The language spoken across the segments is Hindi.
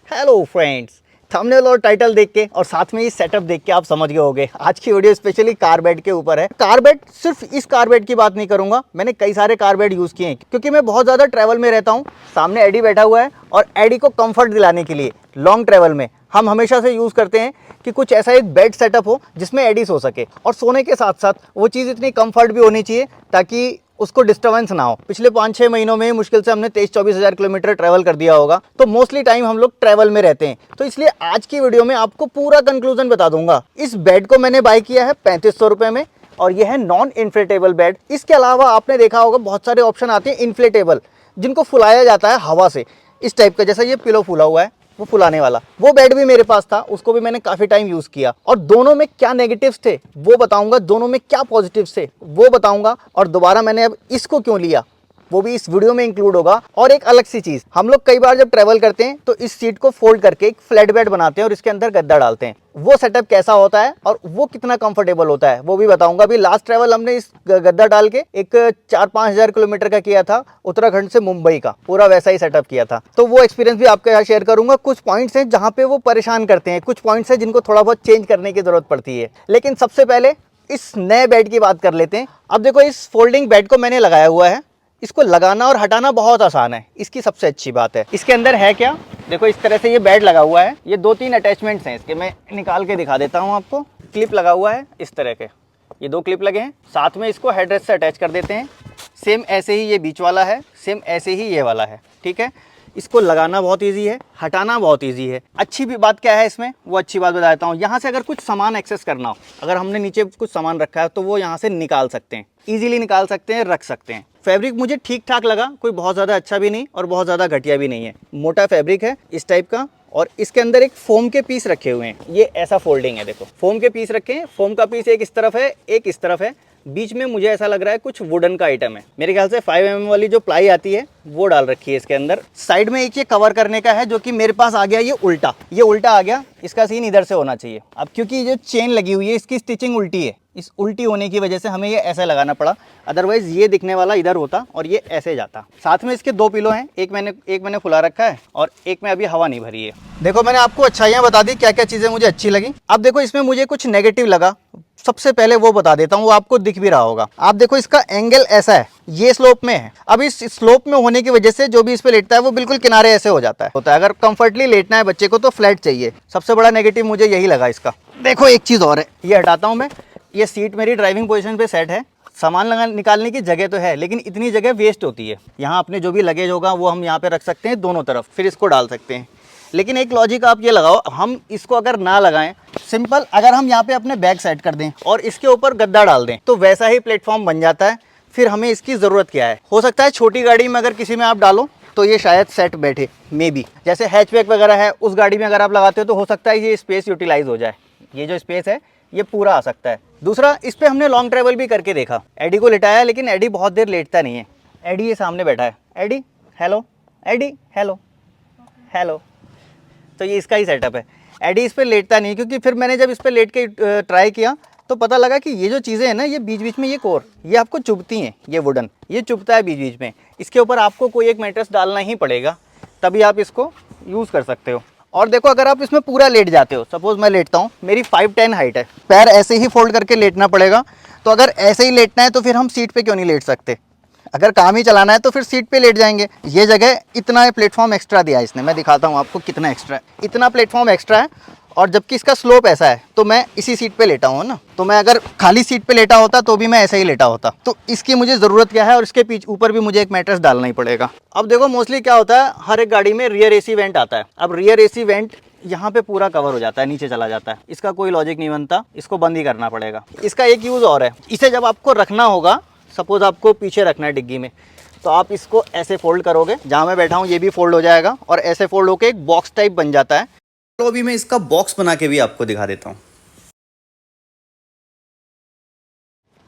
हेलो फ्रेंड्स, थंबनेल और टाइटल देख के और साथ में ये सेटअप देख के आप समझ गए होंगे आज की वीडियो स्पेशली कार बेड के ऊपर है। कार बेड, सिर्फ इस कार बेड की बात नहीं करूंगा, मैंने कई सारे कार बेड यूज़ किए हैं क्योंकि मैं बहुत ज़्यादा ट्रैवल में रहता हूँ। सामने एडी बैठा हुआ है और एडी को कंफर्ट दिलाने के लिए लॉन्ग ट्रैवल में हम हमेशा से यूज़ करते हैं कि कुछ ऐसा एक बेड सेटअप हो जिसमें एडी सो सके और सोने के साथ साथ वो चीज़ इतनी कंफर्ट भी होनी चाहिए ताकि उसको डिस्टर्बेंस ना हो। पिछले 5-6 महीनों में मुश्किल से हमने 23-24 हज़ार किलोमीटर ट्रैवल कर दिया होगा, तो मोस्टली टाइम हम लोग ट्रैवल में रहते हैं। तो इसलिए आज की वीडियो में आपको पूरा कंक्लूजन बता दूंगा। इस बेड को मैंने बाय किया है 3500 रुपये में और यह है नॉन इन्फ्लेटेबल बेड। इसके अलावा आपने देखा होगा बहुत सारे ऑप्शन आते हैं इन्फ्लेटेबल, जिनको फुलाया जाता है हवा से, इस टाइप का। जैसा ये पिलो फूला हुआ है, वो फुलाने वाला, वो बेड भी मेरे पास था, उसको भी मैंने काफ़ी टाइम यूज़ किया और दोनों में क्या नेगेटिव्स थे वो बताऊंगा, दोनों में क्या पॉजिटिव्स थे वो बताऊंगा और दोबारा मैंने अब इसको क्यों लिया वो भी इस वीडियो में इंक्लूड होगा। और एक अलग सी चीज़, हम लोग कई बार जब ट्रैवल करते हैं तो इस सीट को फोल्ड करके एक फ्लैट बेड बनाते हैं और इसके अंदर गद्दा डालते हैं। वो सेटअप कैसा होता है और वो कितना कंफर्टेबल होता है वो भी बताऊंगा। अभी लास्ट ट्रैवल हमने इस गद्दा डाल के एक 4-5 हज़ार किलोमीटर का किया था, उत्तराखंड से मुंबई का, पूरा वैसा ही सेटअप किया था। तो वो एक्सपीरियंस भी आपके यहाँ शेयर करूंगा। कुछ पॉइंट्स हैं जहाँ पे वो परेशान करते हैं, कुछ पॉइंट्स हैं जिनको थोड़ा बहुत चेंज करने की जरूरत पड़ती है। लेकिन सबसे पहले इस नए बेड की बात कर लेते हैं। अब देखो, इस फोल्डिंग बेड को मैंने लगाया हुआ है, इसको लगाना और हटाना बहुत आसान है। इसकी सबसे अच्छी बात है, इसके अंदर है क्या, देखो इस तरह से ये बेड लगा हुआ है। ये 2-3 अटैचमेंट्स हैं इसके, मैं निकाल के दिखा देता हूँ आपको। क्लिप लगा हुआ है इस तरह के, ये 2 क्लिप लगे हैं। साथ में इसको हेडरेस्ट से अटैच कर देते हैं। सेम ऐसे ही ये बीच वाला है, सेम ऐसे ही ये वाला है, ठीक है। इसको लगाना बहुत इजी है, हटाना बहुत इजी है। अच्छी भी बात क्या है इसमें, वो अच्छी बात बता देता हूँ। यहाँ से अगर कुछ सामान एक्सेस करना हो, अगर हमने नीचे कुछ सामान रखा है तो वो यहाँ से निकाल सकते हैं, इजीली निकाल सकते हैं, रख सकते हैं। फैब्रिक मुझे ठीक ठाक लगा, कोई बहुत ज़्यादा अच्छा भी नहीं और बहुत ज़्यादा घटिया भी नहीं है। मोटा फैब्रिक है इस टाइप का और इसके अंदर एक फोम के पीस रखे हुए हैं। ये ऐसा फोल्डिंग है, देखो फोम के पीस रखे हैं। फोम का पीस एक इस तरफ है, एक इस तरफ है। बीच में मुझे ऐसा लग रहा है कुछ वुडन का आइटम है। मेरे ख्याल से 5 mm वाली जो प्लाई आती है वो डाल रखी है इसके अंदर। साइड में एक ये कवर करने का है जो कि मेरे पास आ गया ये उल्टा आ गया। इसका सीन इधर से होना चाहिए। अब क्योंकि जो चेन लगी हुई है इसकी स्टिचिंग उल्टी है, इस उल्टी होने की वजह से हमें ये ऐसे लगाना पड़ा, अदरवाइज ये दिखने वाला इधर होता और ये ऐसे जाता। साथ में इसके 2 पिलो हैं, एक मैंने फुला रखा है और एक में अभी हवा नहीं भरी है। देखो मैंने आपको अच्छाइयाँ बता दी, क्या क्या चीज़ें मुझे अच्छी लगी। अब देखो इसमें मुझे कुछ नेगेटिव लगा, सबसे पहले वो बता देता हूँ, वो आपको दिख भी रहा होगा। आप देखो इसका एंगल ऐसा है, ये स्लोप में है। अब इस स्लोप में होने की वजह से जो भी इस पे लेटता है वो बिल्कुल किनारे ऐसे हो जाता है। अगर कंफर्टली लेटना है बच्चे को तो फ्लैट चाहिए। सबसे बड़ा नेगेटिव मुझे यही लगा इसका। देखो एक चीज़ और है, ये हटाता हूँ मैं। ये सीट मेरी ड्राइविंग पोजीशन पे सेट है, सामान निकालने की जगह तो है लेकिन इतनी जगह वेस्ट होती है। यहाँ अपने जो भी लगेज होगा वो हम यहाँ पे रख सकते हैं दोनों तरफ, फिर इसको डाल सकते हैं। लेकिन एक लॉजिक आप ये लगाओ, हम इसको अगर ना लगाएं, सिंपल अगर हम यहाँ पे अपने बैग सेट कर दें और इसके ऊपर गद्दा डाल दें तो वैसा ही प्लेटफॉर्म बन जाता है। फिर हमें इसकी ज़रूरत क्या है। हो सकता है छोटी गाड़ी में अगर किसी में आप डालो तो ये शायद सेट बैठे, मे बी जैसे हैचबैक वगैरह है उस गाड़ी में अगर आप लगाते हो तो हो सकता है ये स्पेस यूटिलाइज हो जाए। ये जो स्पेस है ये पूरा आ सकता है। दूसरा, इस पर हमने लॉन्ग ट्रैवल भी करके देखा, एडी को लेटाया लेकिन एडी बहुत देर लेटता नहीं है। एडी ये सामने बैठा है, Eddie hello, Eddie hello hello. तो ये इसका ही सेटअप है। एडी इस पर लेटता नहीं क्योंकि फिर मैंने जब इस पर लेट के ट्राई किया तो पता लगा कि ये जो चीज़ें हैं ना, ये बीच बीच में ये कोर ये आपको चुभती हैं, ये वुडन ये चुभता है बीच बीच में। इसके ऊपर आपको कोई एक मैट्रेस डालना ही पड़ेगा, तभी आप इसको यूज़ कर सकते हो। और देखो अगर आप इसमें पूरा लेट जाते हो, सपोज़ मैं लेटता हूँ, मेरी 5'10" हाइट है, पैर ऐसे ही फोल्ड करके लेटना पड़ेगा। तो अगर ऐसे ही लेटना है तो फिर हम सीट पे क्यों नहीं लेट सकते। अगर काम ही चलाना है तो फिर सीट पे लेट जाएंगे। ये जगह इतना प्लेटफॉर्म एक्स्ट्रा दिया है इसने, मैं दिखाता हूँ आपको कितना एक्स्ट्रा है। इतना प्लेटफॉर्म एक्स्ट्रा है और जबकि इसका स्लोप ऐसा है तो मैं इसी सीट पे लेटा हूँ ना, तो मैं अगर खाली सीट पे लेटा होता तो भी मैं ऐसे ही लेटा होता। तो इसकी मुझे ज़रूरत क्या है और इसके पीछे ऊपर भी मुझे एक मैट्रेस डालना ही पड़ेगा। अब देखो मोस्टली क्या होता है, हर एक गाड़ी में रियर AC वेंट आता है। अब रियर AC वेंट यहाँ पे पूरा कवर हो जाता है, नीचे चला जाता है। इसका कोई लॉजिक नहीं बनता, इसको बंद ही करना पड़ेगा। इसका एक यूज़ और है, इसे जब आपको रखना होगा, सपोज़ आपको पीछे रखना है डिग्गी में, तो आप इसको ऐसे फोल्ड करोगे, जहाँ मैं बैठा हूँ ये भी फोल्ड हो जाएगा और ऐसे फोल्ड होकर एक बॉक्स टाइप बन जाता है। तो अभी मैं इसका बॉक्स बना के भी आपको दिखा देता हूँ।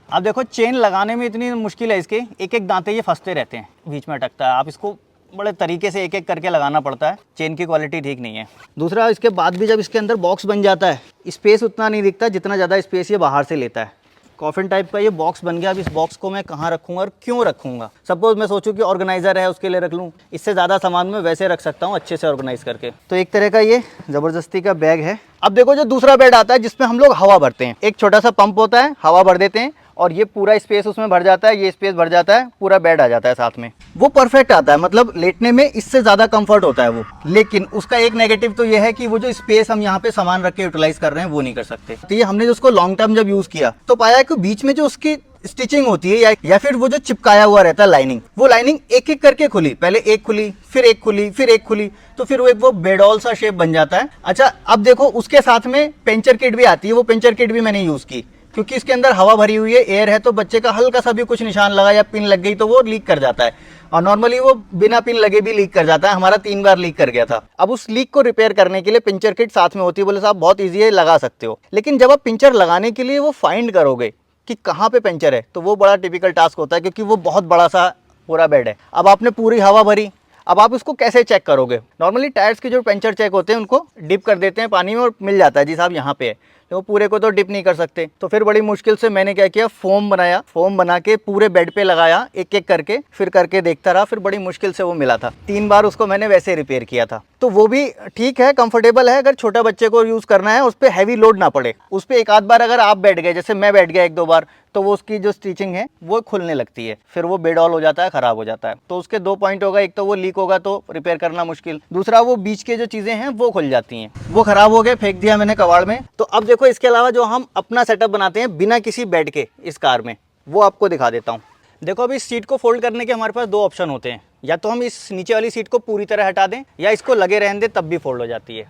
अब देखो चेन लगाने में इतनी मुश्किल है इसके, एक एक दांते ये फंसते रहते हैं, बीच में अटकता है। आप इसको बड़े तरीके से एक एक करके लगाना पड़ता है, चेन की क्वालिटी ठीक नहीं है। दूसरा, इसके बाद भी जब इसके अंदर बॉक्स बन जाता है, स्पेस उतना नहीं दिखता जितना ज़्यादा स्पेस ये बाहर से लेता है। कॉफिन टाइप का ये बॉक्स बन गया। अब इस बॉक्स को मैं कहाँ रखूँगा और क्यों रखूँगा। सपोज मैं सोचूं कि ऑर्गेनाइजर है उसके लिए रख लूँ, इससे ज़्यादा सामान मैं वैसे रख सकता हूँ अच्छे से ऑर्गेनाइज करके। तो एक तरह का ये ज़बरदस्ती का बैग है। अब देखो जो दूसरा बेड आता है जिसमें हम लोग हवा भरते हैं, एक छोटा सा पंप होता है, हवा भर देते हैं और ये पूरा स्पेस उसमें भर जाता है, ये स्पेस भर जाता है, पूरा बेड आ जाता है साथ में। वो परफेक्ट आता है, मतलब लेटने में इससे ज़्यादा कंफर्ट होता है वो। लेकिन उसका एक नेगेटिव तो ये है कि वो जो स्पेस हम यहाँ पे सामान रख के यूटिलाइज कर रहे हैं वो नहीं कर सकते। तो ये हमने जो उसको लॉन्ग टर्म जब यूज़ किया तो पाया कि बीच में जो उसकी स्टिचिंग होती है या फिर वो जो चिपकाया हुआ रहता है लाइनिंग, वो लाइनिंग एक एक करके खुली, पहले एक खुली, फिर एक खुली, फिर एक खुली, तो फिर वो एक वो बेडॉल सा शेप बन जाता है। अच्छा अब देखो उसके साथ में पेंचर किट भी आती है, वो पेंचर किट भी मैंने यूज़ की क्योंकि इसके अंदर हवा भरी हुई है, एयर है, तो बच्चे का हल्का सा भी कुछ निशान लगा या पिन लग गई तो वो लीक कर जाता है। और नॉर्मली वो बिना पिन लगे भी लीक कर जाता है, हमारा 3 बार लीक कर गया था। अब उस लीक को रिपेयर करने के लिए पिंचर किट साथ में होती है। बोले साहब बहुत ईजी है, लगा सकते हो। लेकिन जब आप पिंचर लगाने के लिए वो फाइंड करोगे कि कहाँ पे पंचर है, तो वो बड़ा टिपिकल टास्क होता है क्योंकि वो बहुत बड़ा सा पूरा बेड है। अब आपने पूरी हवा भरी, अब आप उसको कैसे चेक करोगे। नॉर्मली टायर्स के जो पंचर चेक होते हैं उनको डिप कर देते हैं पानी में और मिल जाता है जी साहब यहाँ पे है, तो वो पूरे को तो डिप नहीं कर सकते। तो फिर बड़ी मुश्किल से मैंने क्या किया, फोम बनाया, फोम बना के पूरे बेड पे लगाया एक एक करके, फिर करके देखता रहा, फिर बड़ी मुश्किल से वो मिला था। 3 बार उसको मैंने वैसे रिपेयर किया था। तो वो भी ठीक है, कंफर्टेबल है। अगर छोटा बच्चे को यूज़ करना है, उस पर हैवी लोड ना पड़े, उस पर एक आध बार अगर आप बैठ गए, जैसे मैं बैठ गया 1-2 बार, तो वो उसकी जो स्टिचिंग है वो खुलने लगती है, फिर वो बेडॉल हो जाता है, ख़राब हो जाता है। तो उसके 2 पॉइंट होगा, एक तो वो लीक होगा तो रिपेयर करना मुश्किल, दूसरा वो बीच के जो चीज़ें हैं वो खुल जाती हैं। वो ख़राब हो गए, फेंक दिया मैंने कबाड़ में। तो अब देखो इसके अलावा जो हम अपना सेटअप बनाते हैं बिना किसी बेड के इस कार में, वो आपको दिखा देता हूँ। देखो अभी इस सीट को फोल्ड करने के हमारे पास 2 ऑप्शन होते हैं, या तो हम इस नीचे वाली सीट को पूरी तरह हटा दें या इसको लगे रहने दें, तब भी फोल्ड हो जाती है।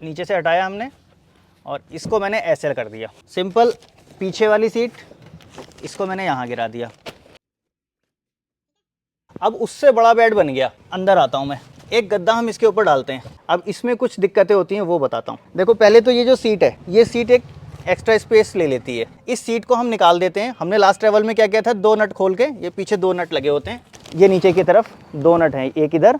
नीचे से हटाया हमने और इसको मैंने ऐसे कर दिया सिंपल। पीछे वाली सीट इसको मैंने यहाँ गिरा दिया। अब उससे बड़ा बेड बन गया। अंदर आता हूँ मैं, एक गद्दा हम इसके ऊपर डालते हैं। अब इसमें कुछ दिक्कतें होती हैं वो बताता हूँ। देखो पहले तो ये जो सीट है, ये सीट एक एक्स्ट्रा स्पेस ले लेती है। इस सीट को हम निकाल देते हैं। हमने लास्ट ट्रैवल में क्या किया था, 2 नट खोल के, ये पीछे 2 नट लगे होते हैं, ये नीचे की तरफ 2 नट हैं, एक इधर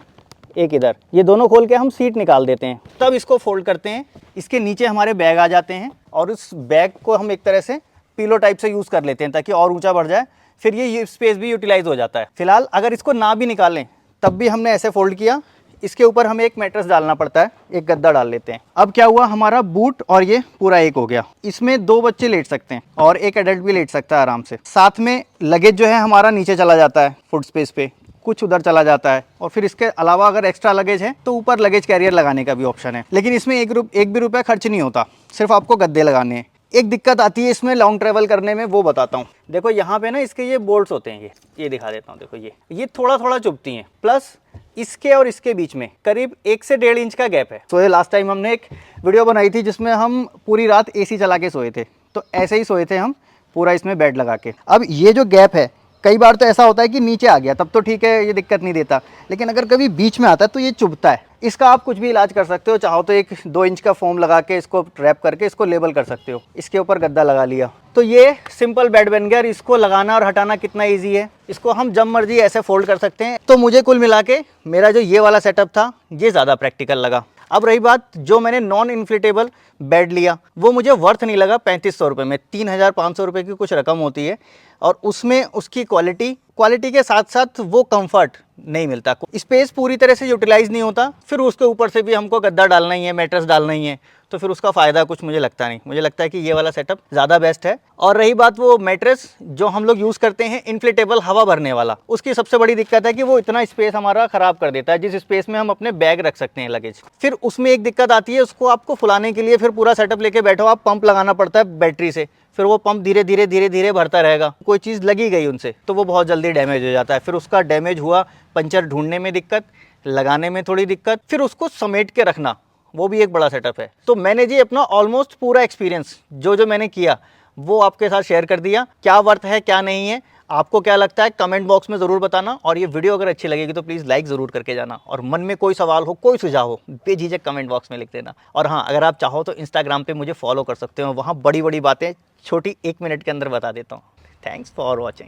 एक इधर, ये दोनों खोल के हम सीट निकाल देते हैं। तब इसको फोल्ड करते हैं, इसके नीचे हमारे बैग आ जाते हैं और उस बैग को हम एक तरह से पिलो टाइप से यूज़ कर लेते हैं ताकि और ऊंचा बढ़ जाए, फिर ये स्पेस भी यूटिलाइज हो जाता है। फिलहाल अगर इसको ना भी निकालें तब भी हमने ऐसे फोल्ड किया, इसके ऊपर हमें एक मैट्रेस डालना पड़ता है, एक गद्दा डाल लेते हैं। अब क्या हुआ, हमारा बूट और ये पूरा एक हो गया। इसमें 2 बच्चे लेट सकते हैं और एक एडल्ट भी लेट सकता है आराम से। साथ में लगेज जो है हमारा नीचे चला जाता है फुट स्पेस पे, कुछ उधर चला जाता है। और फिर इसके अलावा अगर एक्स्ट्रा लगेज है तो ऊपर लगेज कैरियर लगाने का भी ऑप्शन है। लेकिन इसमें एक भी रुपया खर्च नहीं होता, सिर्फ आपको गद्दे लगाने हैं। एक दिक्कत आती है इसमें लॉन्ग ट्रैवल करने में, वो बताता हूँ। देखो यहाँ पे ना इसके ये बोल्ट्स होते हैं, ये दिखा देता हूँ। देखो ये थोड़ा थोड़ा चुभती हैं, प्लस इसके और इसके बीच में करीब 1 से 1.5 इंच का गैप है। तो ये लास्ट टाइम हमने एक वीडियो बनाई थी जिसमें हम पूरी रात AC चला के सोए थे, तो ऐसे ही सोए थे हम पूरा इसमें बेड लगा के। अब ये जो गैप है, कई बार तो ऐसा होता है कि नीचे आ गया तब तो ठीक है, ये दिक्कत नहीं देता, लेकिन अगर कभी बीच में आता है तो ये चुभता है। इसका आप कुछ भी इलाज कर सकते हो, चाहो तो एक 2 इंच का फोम लगा के इसको रैप करके इसको लेबल कर सकते हो। इसके ऊपर गद्दा लगा लिया तो ये सिंपल बेड बन गया। और इसको लगाना और हटाना कितना ईजी है, इसको हम जब मर्जी ऐसे फोल्ड कर सकते हैं। तो मुझे कुल मिला के मेरा जो ये वाला सेटअप था ये ज़्यादा प्रैक्टिकल लगा। अब रही बात, जो मैंने नॉन इन्फ्लेटेबल बेड लिया वो मुझे वर्थ नहीं लगा 3500 रुपये में। 3500 रुपये की कुछ रकम होती है और उसमें उसकी क्वालिटी के साथ साथ वो कंफर्ट नहीं मिलता, स्पेस पूरी तरह से यूटिलाइज नहीं होता। फिर उसके ऊपर से भी हमको गद्दा डालना ही है, मैट्रेस डालना ही है, तो फिर उसका फ़ायदा कुछ मुझे लगता नहीं। मुझे लगता है कि ये वाला सेटअप ज़्यादा बेस्ट है। और रही बात वो मैट्रेस जो हम लोग यूज़ करते हैं इन्फ्लेटेबल हवा भरने वाला, उसकी सबसे बड़ी दिक्कत है कि वो इतना स्पेस हमारा ख़राब कर देता है जिस स्पेस में हम अपने बैग रख सकते हैं, लगेज। फिर उसमें एक दिक्कत आती है, उसको आपको फुलाने के लिए फिर पूरा सेटअप लेके बैठो, आप पंप लगाना पड़ता है बैटरी से, फिर वो पंप धीरे धीरे भरता रहेगा। कोई चीज़ लगी गई उनसे तो वो बहुत जल्दी डैमेज हो जाता है। फिर उसका डैमेज हुआ, पंचर ढूंढने में दिक्कत, लगाने में थोड़ी दिक्कत, फिर उसको समेट के रखना, वो भी एक बड़ा सेटअप है। तो मैंने जी अपना ऑलमोस्ट पूरा एक्सपीरियंस जो मैंने किया वो आपके साथ शेयर कर दिया। क्या वर्थ है क्या नहीं है, आपको क्या लगता है कमेंट बॉक्स में ज़रूर बताना। और ये वीडियो अगर अच्छी लगेगी तो प्लीज़ लाइक ज़रूर करके जाना। और मन में कोई सवाल हो, कोई सुझाव हो, बेझिझक कमेंट बॉक्स में लिख देना। और हाँ, अगर आप चाहो तो इंस्टाग्राम पे मुझे फॉलो कर सकते हो, वहाँ बड़ी बड़ी बातें छोटी 1 मिनट के अंदर बता देता हूँ। Thanks for watching.